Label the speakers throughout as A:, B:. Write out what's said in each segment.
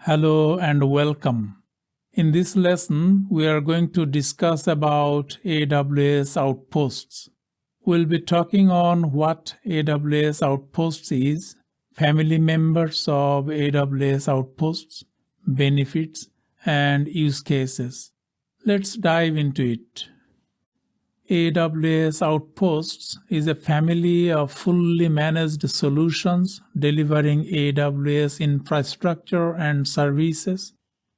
A: Hello and welcome. In this lesson, we are going to discuss about AWS Outposts. We'll be talking on what AWS Outposts is, family members of AWS Outposts, benefits, and use cases. Let's dive into it. AWS Outposts is a family of fully managed solutions delivering AWS infrastructure and services.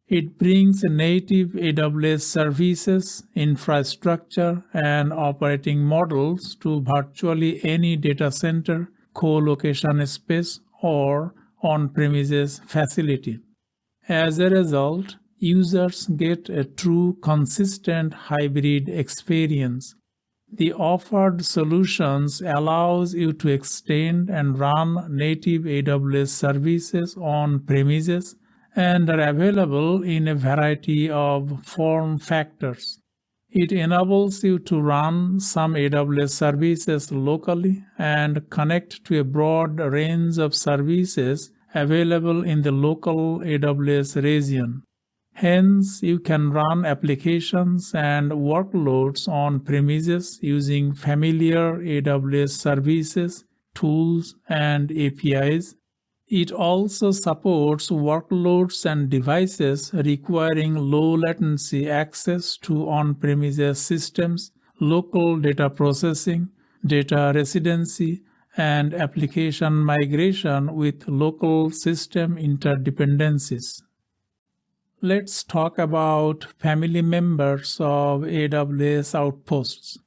A: It brings native AWS services, infrastructure, and operating models to virtually any data center, co-location space, or on-premises facility. As a result, users get a true consistent hybrid experience. The offered solutions allows you to extend and run native AWS services on premises and are available in a variety of form factors. It enables you to run some AWS services locally and connect to a broad range of services available in the local AWS region. Hence, you can run applications and workloads on premises using familiar AWS services, tools, and APIs. It also supports workloads and devices requiring low latency access to on-premises systems, local data processing, data residency, and application migration with local system interdependencies. Let's talk about family members of AWS Outposts.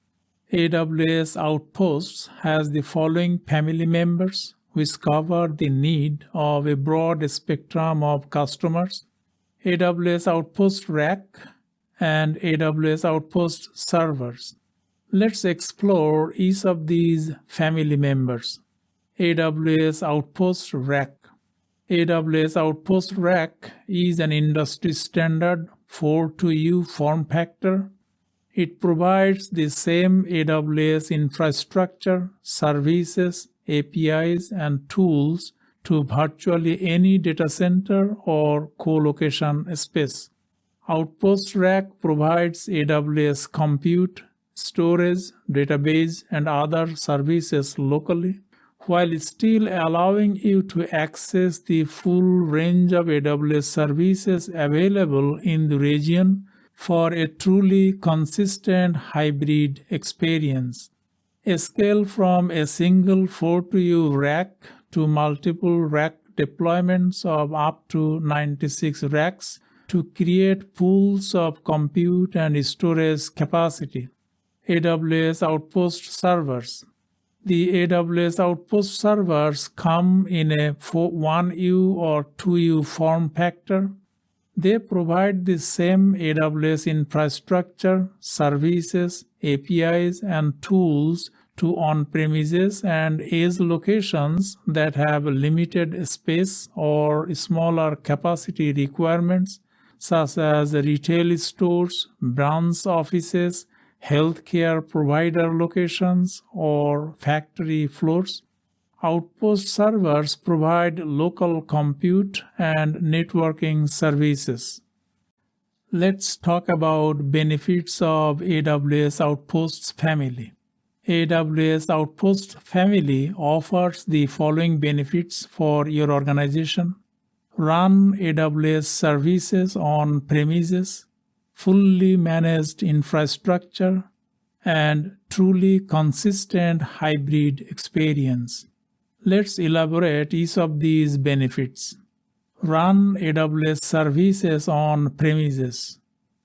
A: AWS Outposts has the following family members, which cover the need of a broad spectrum of customers: AWS Outpost Rack and AWS Outpost Servers. Let's explore each of these family members. AWS Outpost Rack. AWS Outpost Rack is an industry-standard 4-U form factor. It provides the same AWS infrastructure, services, APIs, and tools to virtually any data center or co-location space. Outpost Rack provides AWS compute, storage, database, and other services locally, while still allowing you to access the full range of AWS services available in the region for a truly consistent hybrid experience. Scale from a single 4-U rack to multiple rack deployments of up to 96 racks to create pools of compute and storage capacity. AWS Outpost Servers. The AWS Outpost servers come in a 1U or 2U form factor. They provide the same AWS infrastructure, services, APIs, and tools to on-premises and edge locations that have limited space or smaller capacity requirements, such as retail stores, branch offices, healthcare provider locations, or factory floors. Outpost servers provide local compute and networking services. Let's talk about benefits of AWS Outposts family. AWS Outposts family offers the following benefits for your organization: run AWS services on premises, fully managed infrastructure, and truly consistent hybrid experience. Let's elaborate each of these benefits. Run AWS services on premises.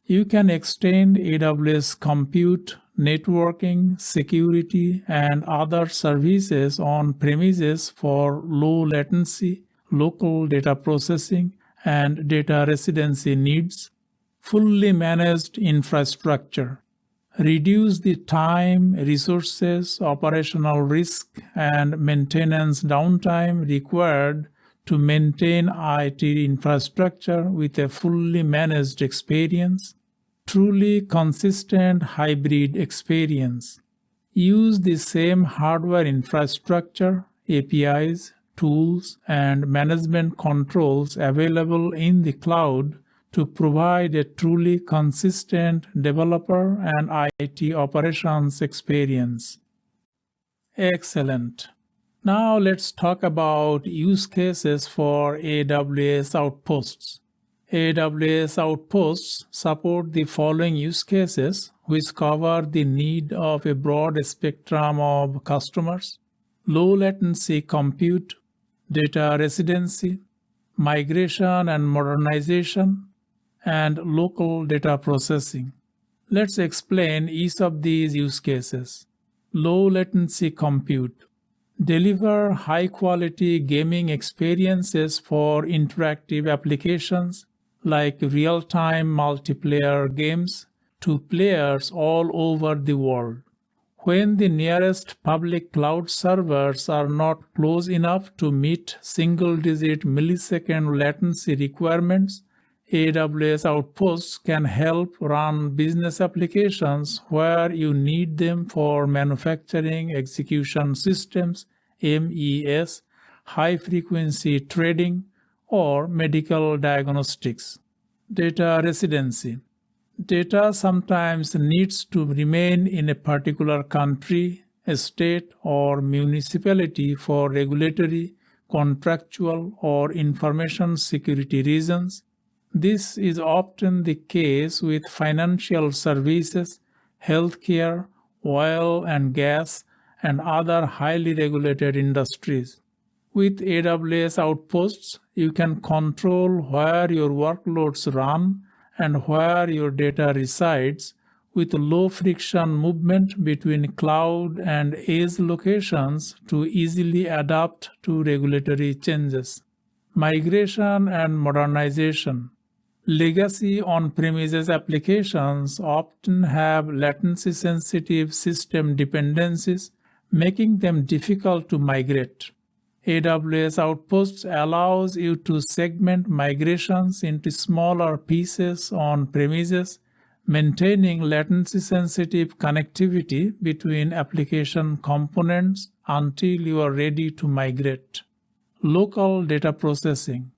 A: You can extend AWS compute, networking, security, and other services on premises for low latency, local data processing, and data residency needs. Fully managed infrastructure. Reduce the time, resources, operational risk, and maintenance downtime required to maintain IT infrastructure with a fully managed experience. Truly consistent hybrid experience. Use the same hardware infrastructure, APIs, tools and management controls available in the cloud to provide a truly consistent developer and IT operations experience. Excellent. Now let's talk about use cases for AWS Outposts. AWS Outposts support the following use cases, which cover the need of a broad spectrum of customers: low latency compute, data residency, migration and modernization, and local data processing. Let's explain each of these use cases. Low latency compute. Deliver high-quality gaming experiences for interactive applications like real-time multiplayer games to players all over the world. When the nearest public cloud servers are not close enough to meet single-digit millisecond latency requirements, AWS Outposts can help run business applications where you need them for manufacturing execution systems, MES, high-frequency trading, or medical diagnostics. Data residency. Data sometimes needs to remain in a particular country, a state, or municipality for regulatory, contractual, or information security reasons. This is often the case with financial services, healthcare, oil and gas, and other highly regulated industries. With AWS Outposts, you can control where your workloads run and where your data resides, with low-friction movement between cloud and edge locations to easily adapt to regulatory changes. Migration and modernization. Legacy on-premises applications often have latency-sensitive system dependencies, making them difficult to migrate. AWS Outposts allows you to segment migrations into smaller pieces on premises, maintaining latency-sensitive connectivity between application components until you are ready to migrate. Local data processing.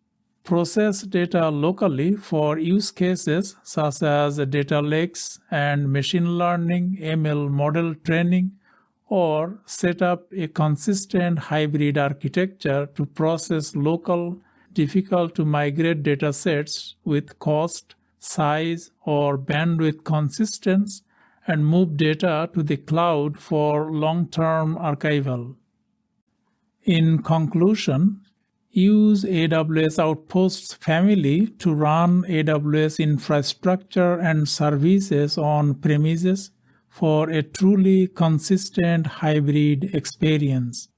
A: Process data locally for use cases such as data lakes and machine learning, ML model training, or set up a consistent hybrid architecture to process local, difficult-to-migrate datasets with cost, size, or bandwidth constraints and move data to the cloud for long-term archival. In conclusion, use AWS Outposts family to run AWS infrastructure and services on premises for a truly consistent hybrid experience.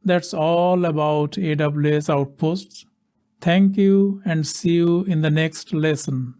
A: That's all about AWS Outposts. Thank you and see you in the next lesson.